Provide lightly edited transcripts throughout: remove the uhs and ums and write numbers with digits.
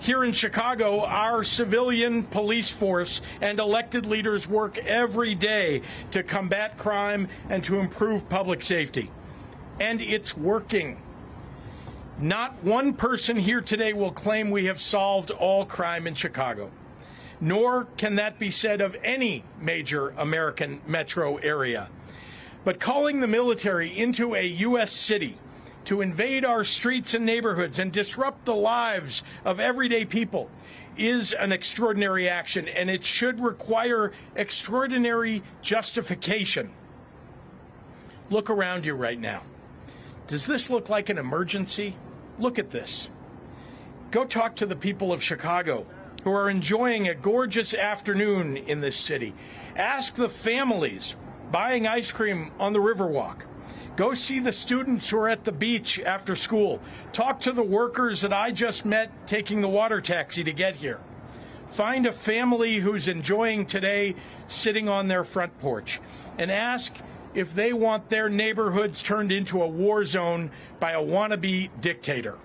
Here in Chicago, our civilian police force and elected leaders work every day to combat crime and to improve public safety. And it's working. Not one person here today will claim we have solved all crime in Chicago, nor can that be said of any major American metro area. But calling the military into a U.S. city to invade our streets and neighborhoods and disrupt the lives of everyday people is an extraordinary action, and it should require extraordinary justification. Look around you right now. Does this look like an emergency? Look at this. Go talk to the people of Chicago who are enjoying a gorgeous afternoon in this city. Ask the families buying ice cream on the Riverwalk. Go see the students who are at the beach after school. Talk to the workers that I just met taking the water taxi to get here. Find a family who's enjoying today sitting on their front porch and ask if they want their neighborhoods turned into a war zone by a wannabe dictator.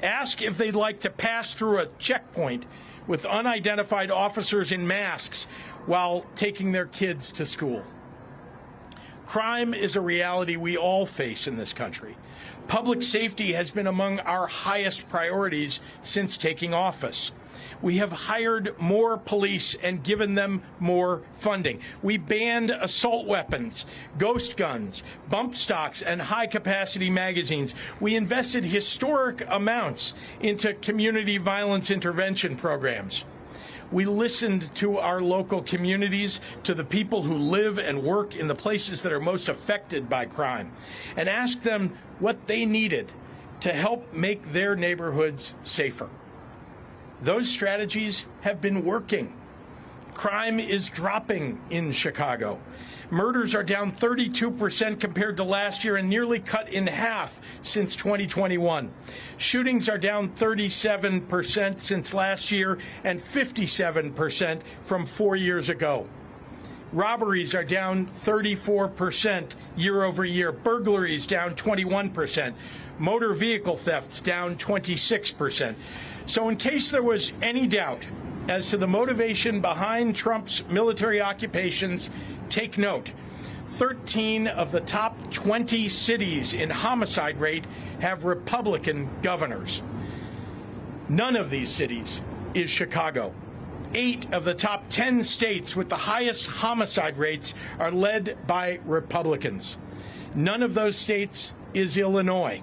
Ask if they'd like to pass through a checkpoint with unidentified officers in masks while taking their kids to school. Crime is a reality we all face in this country. Public safety has been among our highest priorities since taking office. We have hired more police and given them more funding. We banned assault weapons, ghost guns, bump stocks, and high-capacity magazines. We invested historic amounts into community violence intervention programs. We listened to our local communities, to the people who live and work in the places that are most affected by crime, and asked them what they needed to help make their neighborhoods safer. Those strategies have been working. Crime is dropping in Chicago. Murders are down 32% compared to last year and nearly cut in half since 2021. Shootings are down 37% since last year and 57% from 4 years ago. Robberies are down 34% year over year. Burglaries down 21%. Motor vehicle thefts down 26%. So in case there was any doubt as to the motivation behind Trump's military occupations, take note. 13 of the top 20 cities in homicide rate have Republican governors. None of these cities is Chicago. 8 of the top 10 states with the highest homicide rates are led by Republicans. None of those states is Illinois.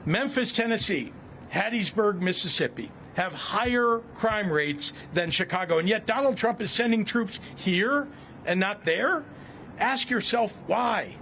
Memphis, Tennessee, Hattiesburg, Mississippi have higher crime rates than Chicago, and yet Donald Trump is sending troops here and not there? Ask yourself why.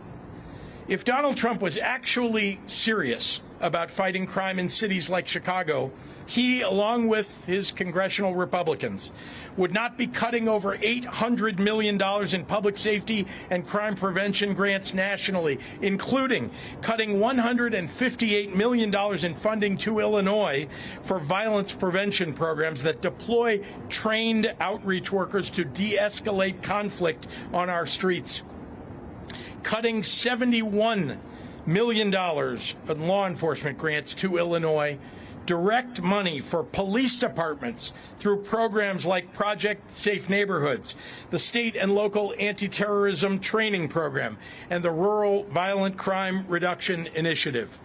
If Donald Trump was actually serious about fighting crime in cities like Chicago, he, along with his congressional Republicans, would not be cutting over $800 million in public safety and crime prevention grants nationally, including cutting $158 million in funding to Illinois for violence prevention programs that deploy trained outreach workers to de-escalate conflict on our streets. Cutting $71 million in law enforcement grants to Illinois, direct money for police departments through programs like Project Safe Neighborhoods, the state and local anti-terrorism training program, and the Rural Violent Crime Reduction Initiative.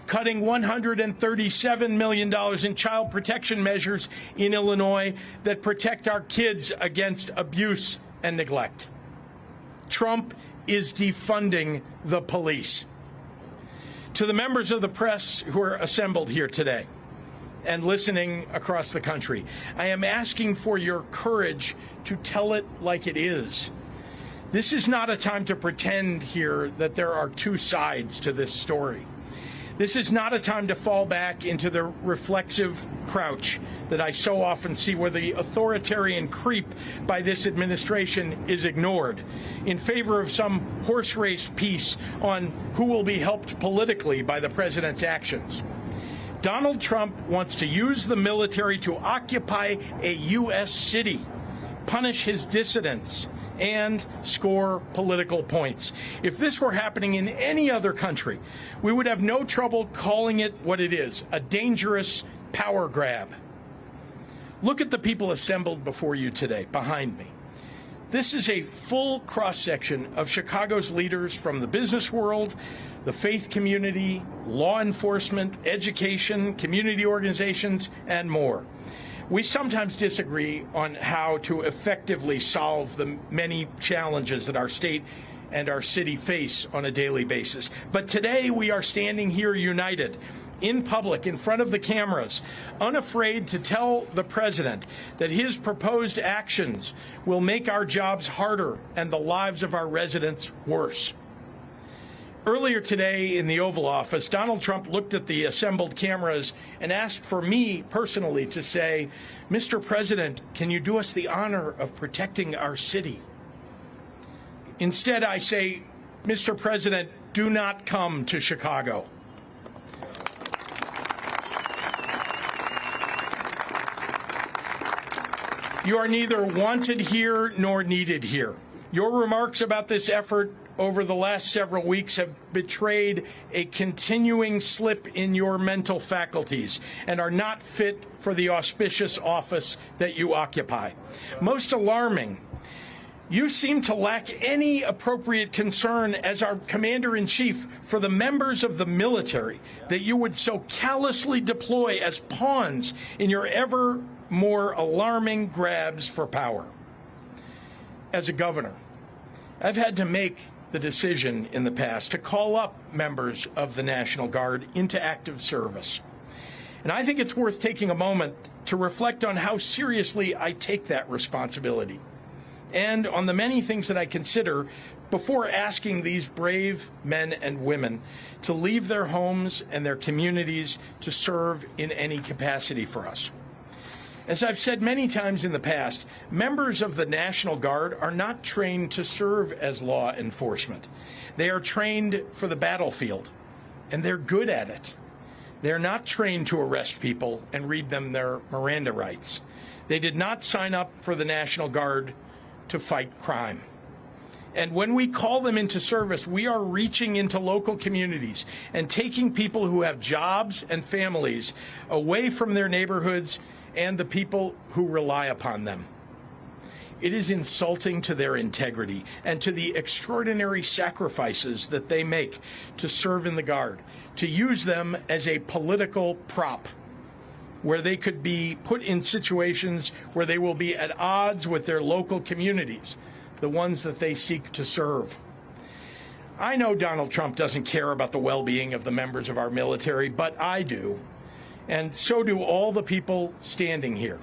Cutting $137 million in child protection measures in Illinois that protect our kids against abuse and neglect. Trump is defunding the police. To the members of the press who are assembled here today and listening across the country, I am asking for your courage to tell it like it is. This is not a time to pretend here that there are two sides to this story. This is not a time to fall back into the reflexive crouch that I so often see, where the authoritarian creep by this administration is ignored in favor of some horse race piece on who will be helped politically by the president's actions. Donald Trump wants to use the military to occupy a U.S. city, punish his dissidents, and score political points. If this were happening in any other country, we would have no trouble calling it what it is: a dangerous power grab. Look at the people assembled before you today, behind me. This is a full cross-section of Chicago's leaders from the business world, the faith community, law enforcement, education, community organizations, and more. We sometimes disagree on how to effectively solve the many challenges that our state and our city face on a daily basis. But today we are standing here united, in public, in front of the cameras, unafraid to tell the president that his proposed actions will make our jobs harder and the lives of our residents worse. Earlier today in the Oval Office, Donald Trump looked at the assembled cameras and asked for me personally to say, "Mr. President, can you do us the honor of protecting our city?" Instead, I say, "Mr. President, do not come to Chicago." You are neither wanted here nor needed here. Your remarks about this effort over the last several weeks have betrayed a continuing slip in your mental faculties and are not fit for the auspicious office that you occupy. Most alarming, you seem to lack any appropriate concern as our commander-in-chief for the members of the military that you would so callously deploy as pawns in your ever more alarming grabs for power. As a governor, I've had to make the decision in the past to call up members of the National Guard into active service. And I think it's worth taking a moment to reflect on how seriously I take that responsibility and on the many things that I consider before asking these brave men and women to leave their homes and their communities to serve in any capacity for us. As I've said many times in the past, members of the National Guard are not trained to serve as law enforcement. They are trained for the battlefield, and they're good at it. They're not trained to arrest people and read them their Miranda rights. They did not sign up for the National Guard to fight crime. And when we call them into service, we are reaching into local communities and taking people who have jobs and families away from their neighborhoods and the people who rely upon them. It is insulting to their integrity and to the extraordinary sacrifices that they make to serve in the Guard, to use them as a political prop where they could be put in situations where they will be at odds with their local communities, the ones that they seek to serve. I know Donald Trump doesn't care about the well-being of the members of our military, but I do. And so do all the people standing here.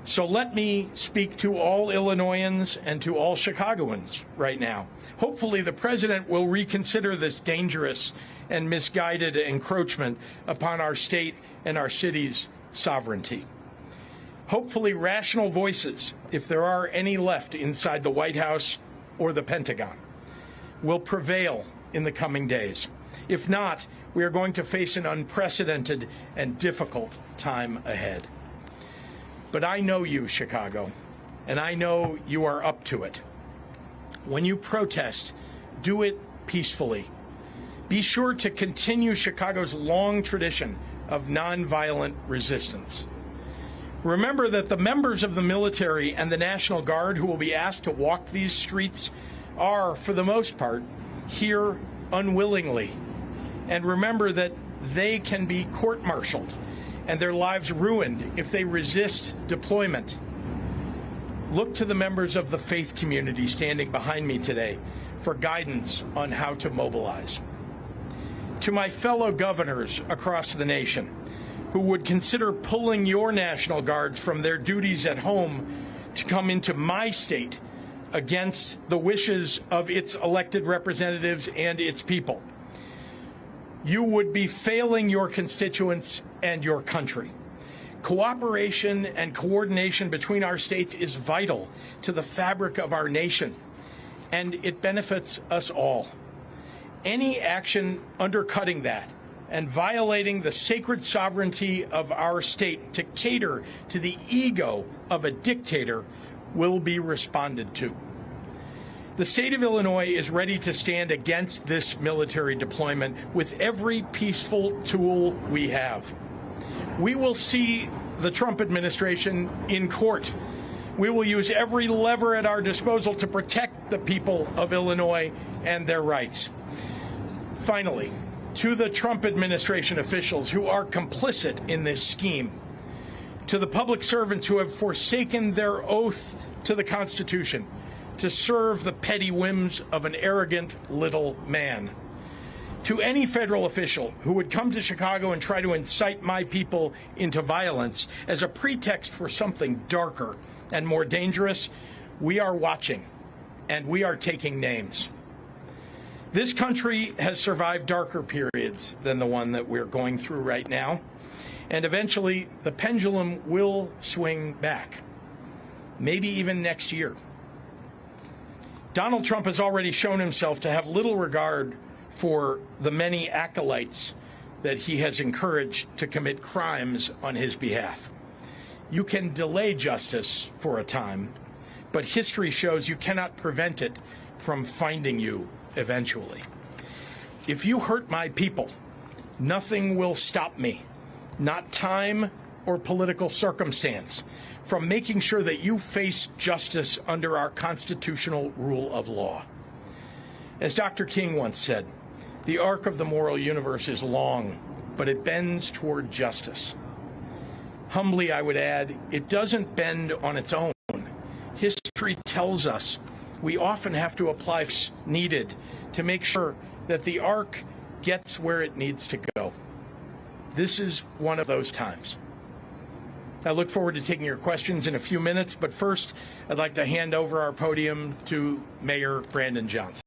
So let me speak to all Illinoisans and to all Chicagoans right now. Hopefully the president will reconsider this dangerous and misguided encroachment upon our state and our city's sovereignty. Hopefully rational voices, if there are any left inside the White House or the Pentagon, will prevail in the coming days. If not, we are going to face an unprecedented and difficult time ahead. But I know you, Chicago, and I know you are up to it. When you protest, do it peacefully. Be sure to continue Chicago's long tradition of nonviolent resistance. Remember that the members of the military and the National Guard who will be asked to walk these streets are, for the most part, here unwillingly. And remember that they can be court-martialed and their lives ruined if they resist deployment. Look to the members of the faith community standing behind me today for guidance on how to mobilize. To my fellow governors across the nation who would consider pulling your National Guards from their duties at home to come into my state against the wishes of its elected representatives and its people, you would be failing your constituents and your country. Cooperation and coordination between our states is vital to the fabric of our nation, and it benefits us all. Any action undercutting that and violating the sacred sovereignty of our state to cater to the ego of a dictator will be responded to. The state of Illinois is ready to stand against this military deployment with every peaceful tool we have. We will see the Trump administration in court. We will use every lever at our disposal to protect the people of Illinois and their rights. Finally, to the Trump administration officials who are complicit in this scheme, to the public servants who have forsaken their oath to the Constitution to serve the petty whims of an arrogant little man, to any federal official who would come to Chicago and try to incite my people into violence as a pretext for something darker and more dangerous, we are watching, and we are taking names. This country has survived darker periods than the one that we're going through right now, and eventually the pendulum will swing back, maybe even next year. Donald Trump has already shown himself to have little regard for the many acolytes that he has encouraged to commit crimes on his behalf. You can delay justice for a time, but history shows you cannot prevent it from finding you eventually. If you hurt my people, nothing will stop me, not time or political circumstance, from making sure that you face justice under our constitutional rule of law. As Dr. King once said, the arc of the moral universe is long, but it bends toward justice. Humbly, I would add, it doesn't bend on its own. History tells us we often have to apply force needed to make sure that the arc gets where it needs to go. This is one of those times. I look forward to taking your questions in a few minutes, but first, I'd like to hand over our podium to Mayor Brandon Johnson.